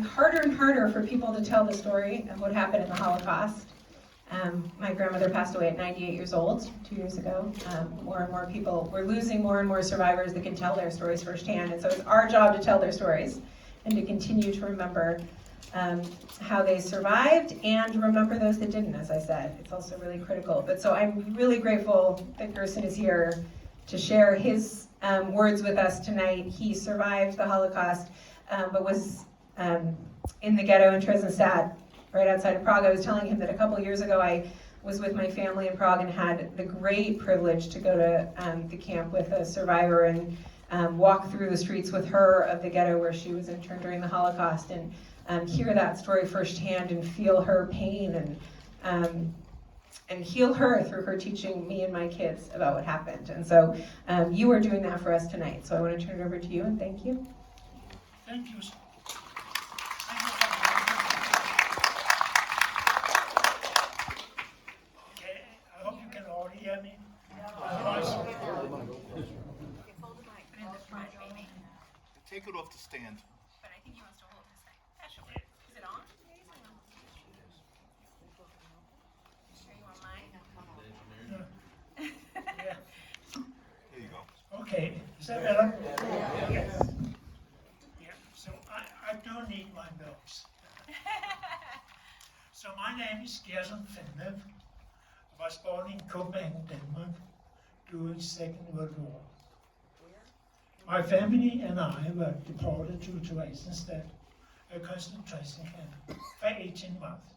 Harder and harder for people to tell the story of what happened in the Holocaust. My grandmother passed away at 98 years old 2 years ago. More and more people, we're losing more and more survivors that can tell their stories firsthand, and so it's our job to tell their stories and to continue to remember how they survived and remember those that didn't, as I said. It's also really critical. But so I'm really grateful that Gerson is here to share his words with us tonight. He survived the Holocaust, but was in the ghetto in Tresnestad, right outside of Prague. I was telling him that a couple years ago I was with my family in Prague and had the great privilege to go to the camp with a survivor and walk through the streets with her of the ghetto where she was interned during the Holocaust, and hear that story firsthand and feel her pain and heal her through her teaching me and my kids about what happened. And so you are doing that for us tonight. So I want to turn it over to you and thank you. Thank you. Okay, I hope you can all hear me. Take it off the stand. But I think he wants to hold this thing. Actually, is it on? Sure you want mine? Yeah. There you go. Okay, is that better? Yes. Yeah, so I don't need my notes. So my name is Gerson. I was born in Copenhagen, Denmark, during Second World War. My family and I were deported to Theresienstadt, a concentration camp, for 18 months.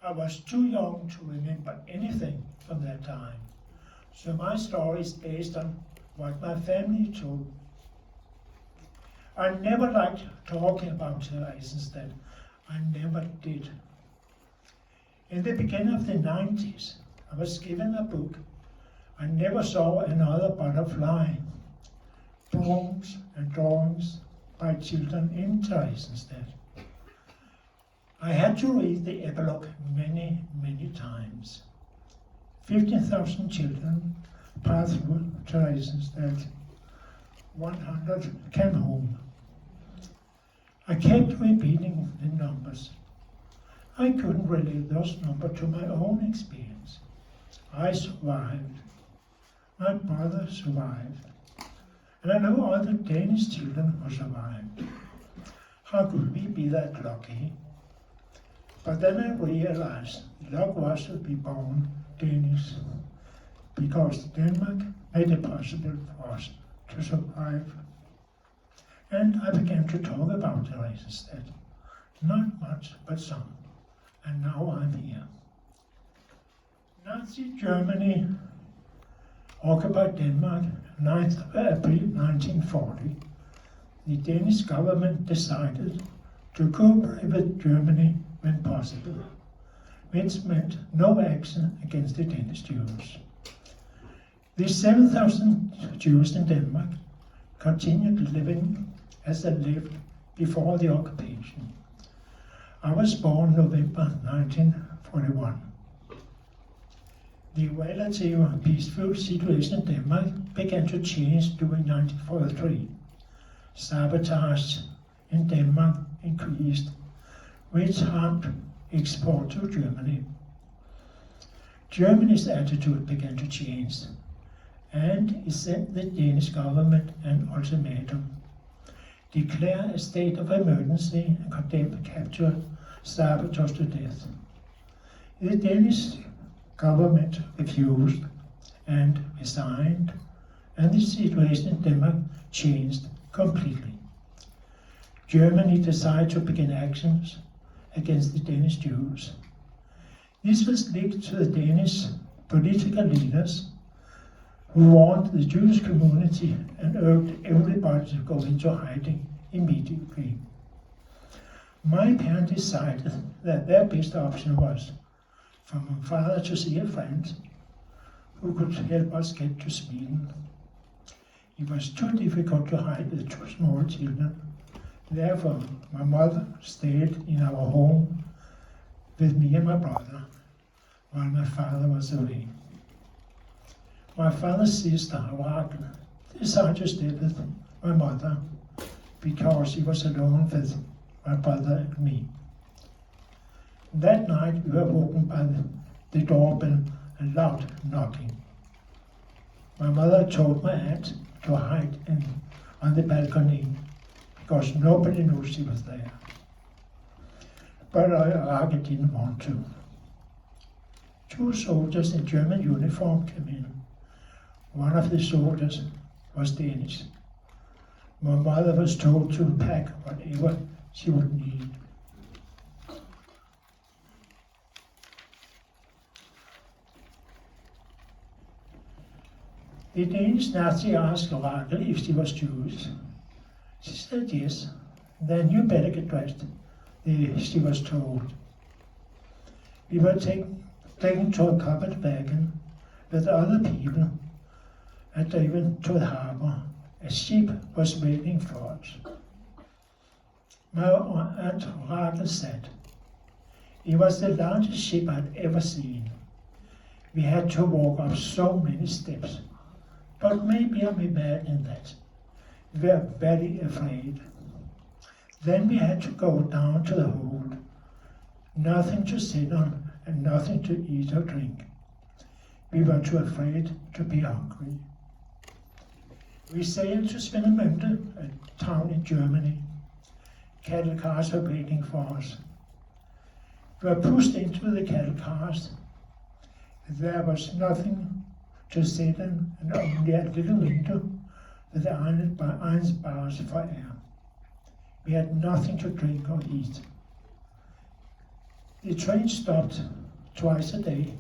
I was too young to remember anything from that time, so my story is based on what my family told me. I never liked talking about Theresienstadt. I never did. In the beginning of the 90s, I was given a book. I never saw another butterfly. Poems and drawings by children in Theresienstadt. I had to read the epilogue many, many times. 15,000 children passed through Theresienstadt. 100 came home. I kept repeating the numbers. I couldn't relate those numbers to my own experience. I survived. My brother survived. And I know other Danish children who survived. How could we be that lucky? But then I realized luck was to be born Danish, because Denmark made it possible for us to survive. And I began to talk about Theresienstadt. Not much, but some. And now I'm here. Nazi Germany occupied Denmark 9th April 1940. The Danish government decided to cooperate with Germany when possible, which meant no action against the Danish Jews. The 7,000 Jews in Denmark continued living as they lived before the occupation. I was born November 1941. The relative peaceful situation in Denmark began to change during 1943. Sabotage in Denmark increased, which harmed export to Germany. Germany's attitude began to change, and it sent the Danish government an ultimatum: declare a state of emergency and condemn capture sabotage to death. The Danish government refused and resigned, and the situation in Denmark changed completely. Germany decided to begin actions against the Danish Jews. This was linked to the Danish political leaders who warned the Jewish community and urged everybody to go into hiding immediately. My parents decided that their best option was for my father to see a friend who could help us get to Sweden. It was too difficult to hide the two small children. Therefore, my mother stayed in our home with me and my brother while my father was away. My father's sister, Rakel, decided to stay with my mother because she was alone with my brother and me. That night we were woken by the doorbell and loud knocking. My mother told my aunt to hide on the balcony because nobody knew she was there. But I didn't want to. 2 soldiers in German uniform came in. One of the soldiers was Danish. My mother was told to pack whatever she would need. The Danish Nazi asked Rachel if she was Jewish. She said yes. Then you better get dressed, she was told. We were taken to a covered wagon with other people and driven to the harbor. A ship was waiting for us. My aunt Rachel said, it was the largest ship I'd ever seen. We had to walk up so many steps. But maybe I'm imagining that. We were very afraid. Then we had to go down to the hold. Nothing to sit on and nothing to eat or drink. We were too afraid to be hungry. We sailed to Assemblymember, a town in Germany. Cattle cars were waiting for us. We were pushed into the cattle cars. There was nothing to sit in and only a little window with iron bars for air. We had nothing to drink or eat. The train stopped twice a day.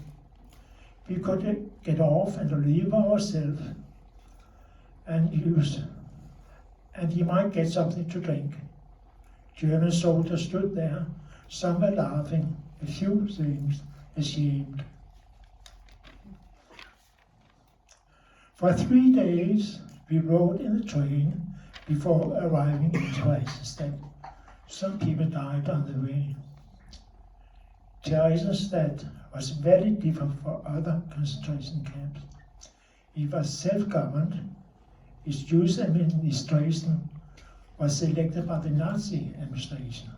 We could get off and relieve ourselves and we might get something to drink. German soldiers stood there, some were laughing, a few things ashamed. For 3 days we rode in the train before arriving into Eisenstadt. Some people died on the way. Eisenstadt was very different from other concentration camps. It was self-governed. Its Jewish administration was selected by the Nazi administration.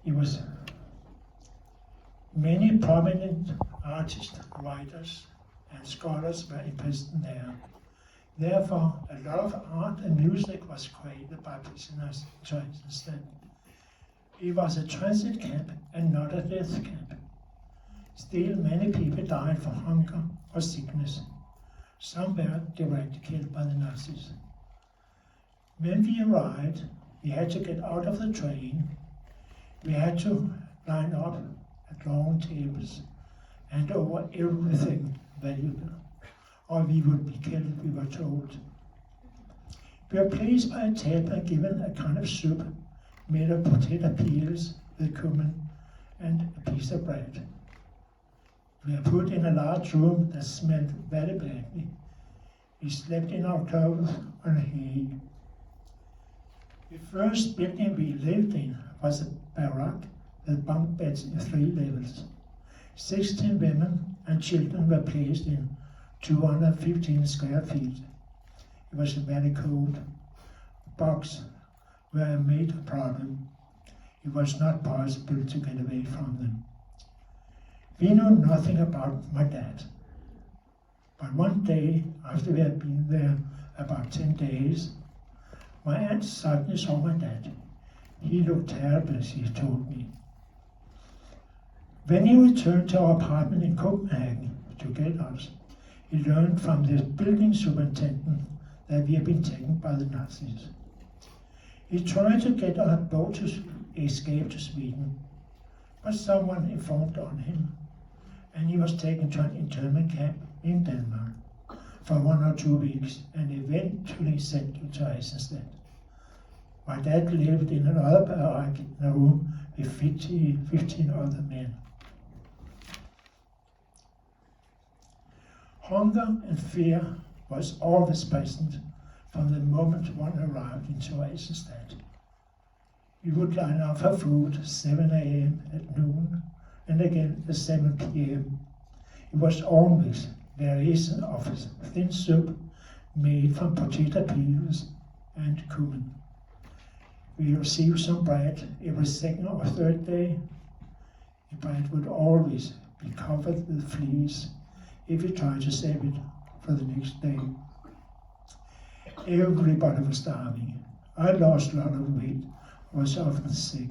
It was many prominent artists, writers, and scholars were imprisoned there. Therefore, a lot of art and music was created by prisoners in Eisenstadt. It was a transit camp and not a death camp. Still, many people died from hunger or sickness. Some were directly killed by the Nazis. When we arrived, we had to get out of the train. We had to line up at long tables and over everything valuable, or we would be killed, we were told. We were placed by a table and given a kind of soup made of potato peels with cumin and a piece of bread. We were put in a large room that smelled very badly. We slept in our clothes on hay. The first building we lived in was a barrack with bunk beds in 3 levels. 16 women and children were placed in 215 square feet. It was very cold. Bugs were a major problem. It was not possible to get away from them. We knew nothing about my dad. But one day, after we had been there about 10 days, my aunt suddenly saw my dad. He looked terrible, she told me. When he returned to our apartment in Copenhagen to get us, he learned from the building superintendent that we had been taken by the Nazis. He tried to get on a boat to escape to Sweden, but someone informed on him, and he was taken to an internment camp in Denmark for 1 or 2 weeks and eventually sent to Eisenstadt. My dad lived in another barrack in a room with 15 other men. Hunger and fear was always present from the moment one arrived into Eisenstadt. We would line up for food 7 a.m. at noon and again at 7 p.m. It was always variation of thin soup made from potato peels and cumin. We received some bread every second or third day. The bread would always be covered with fleas if we tried to save it for the next day. Everybody was starving. I lost a lot of weight, was often sick.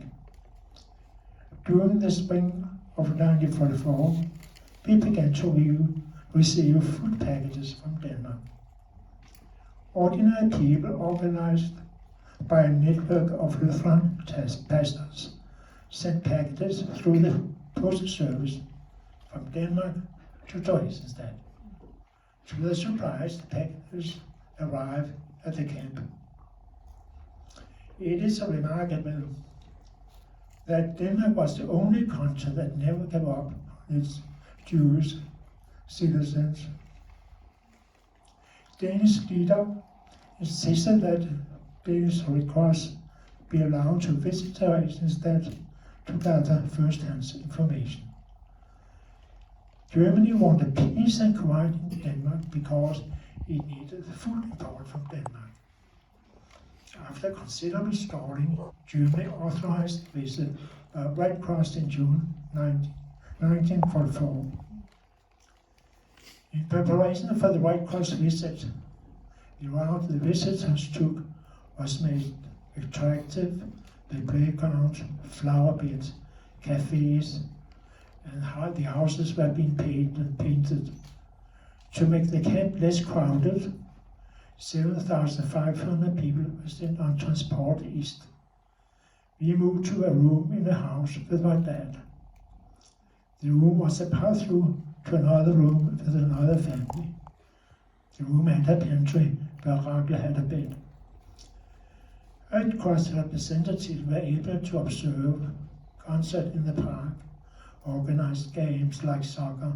During the spring of 1944, we began to receive food packages from Denmark. Ordinary people organized by a network of Lutheran pastors sent packages through the postal service from Denmark to Theresienstadt. To their surprise, the packages arrived at the camp. It is remarkable that Denmark was the only country that never gave up on its Jewish citizens. Danish leader insisted that Danish Red Cross be allowed to visit Theresienstadt to gather first-hand information. Germany wanted peace and quiet in Denmark because it needed food import from Denmark. After considerable stalling, Germany authorized the visit by Red Cross in June 1944. In preparation for the Red Cross visit, the route the visitors took was made attractive with playgrounds, flower beds, cafes, and how the houses were being painted. To make the camp less crowded, 7,500 people were sent on transport east. We moved to a room in the house with my dad. The room was a pass-through to another room with another family. The room had a pantry where Rakel had a bed. Red Cross representatives were able to observe concerts in the park, organized games like soccer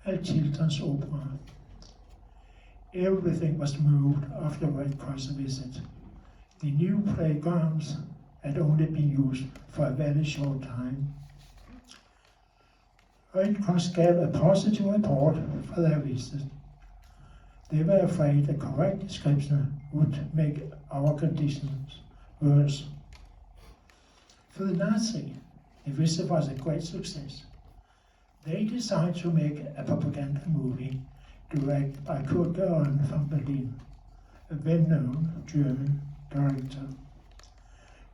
and children's opera. Everything was moved after Red Cross visit. The new playgrounds had only been used for a very short time. Red Cross gave a positive report for their visit. They were afraid a correct description would make our conditions worse. For the Nazi, the visit was a great success. They decided to make a propaganda movie directed by Gerson from Berlin, a well-known German director.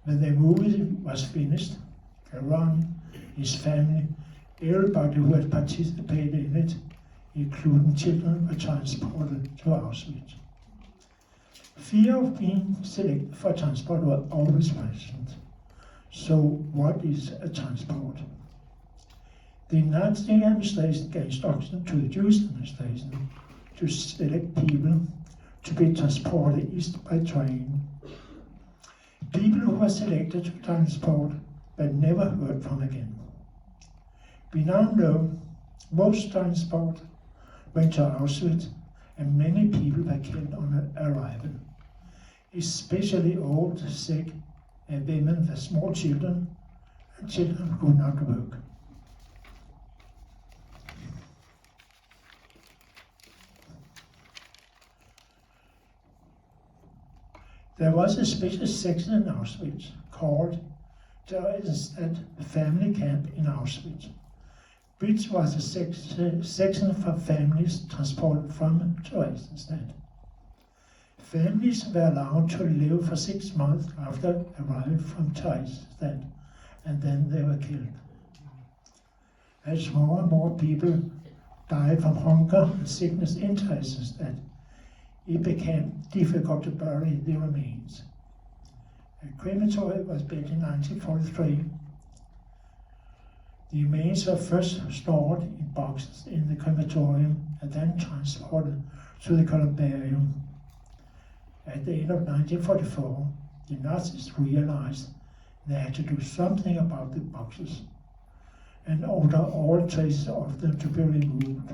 When the movie was finished, Gerson, his family, everybody who had participated in it, including children, were transported to Auschwitz. Fear of being selected for transport was always present. So what is a transport? The Nazi administration gave instruction to the Jewish administration to select people to be transported east by train. People who were selected to transport were never heard from again. We now know most transport went to Auschwitz and many people were killed on arrival, especially old, sick, and women with small children, and children who could not work. There was a special section in Auschwitz called the Family Camp in Auschwitz, which was a section for families transported from Theresienstadt. Families were allowed to live for 6 months after arriving from Theresienstadt, and then they were killed. As more and more people died from hunger and sickness in Theresienstadt, it became difficult to bury the remains. A crematory was built in 1943. The remains were first stored in boxes in the crematorium and then transported to the columbarium. At the end of 1944, the Nazis realized they had to do something about the boxes and ordered all traces of them to be removed.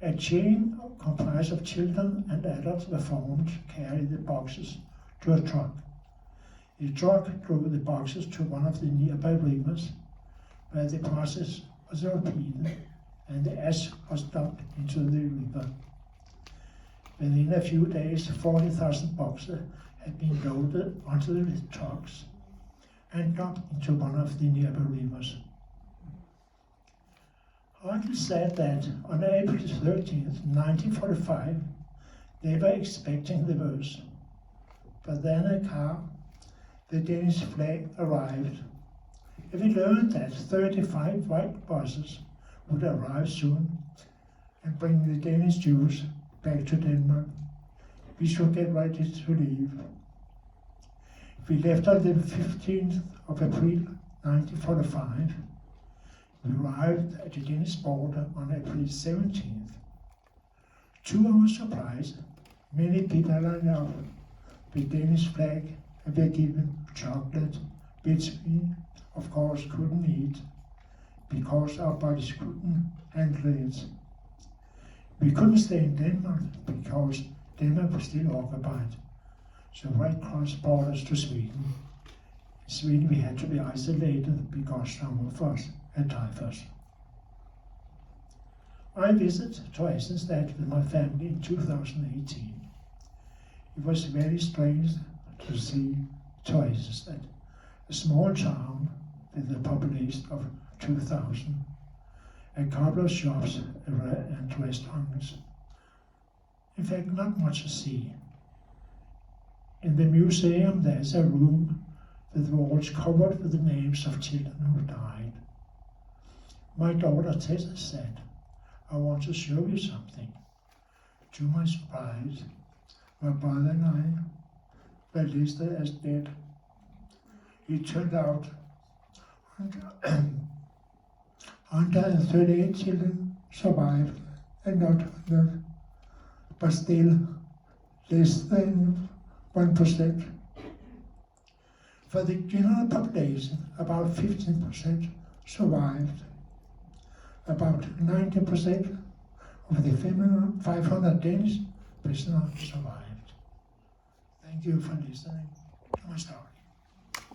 A chain comprised of children and adults were formed to carry the boxes to a truck. The truck drove the boxes to one of the nearby rivers, where the process was repeated and the ash was dumped into the river. Within a few days, 40,000 boxes had been loaded onto the trucks and dumped into one of the nearby rivers. Uncle said that on April 13th, 1945, they were expecting the worst. But then a car, the Danish flag, arrived. If we learned that 35 white buses would arrive soon and bring the Danish Jews back to Denmark, we should get ready to leave. We left on the 15th of April 1945. We arrived at the Danish border on April 17th. To our surprise, many people lined up with Danish flag and were given chocolate, which we, of course, couldn't eat because our bodies couldn't handle it. We couldn't stay in Denmark because Denmark was still occupied, so right across borders to Sweden. In Sweden we had to be isolated because some of us had typhus. I visited Theresienstadt with my family in 2018. It was very strange to see Theresienstadt, a small town with a population of 2,000, a couple of shops and restaurants. In fact, not much to see. In the museum there is a room with walls covered with the names of children who died. My daughter Tessa said, "I want to show you something." To my surprise, my brother and I were listed as dead. It turned out 138 children survived and not 100, but still less than 1%. For the general population, about 15% survived. About 90% of the 500 Danish prisoners survived. Thank you for listening to my story.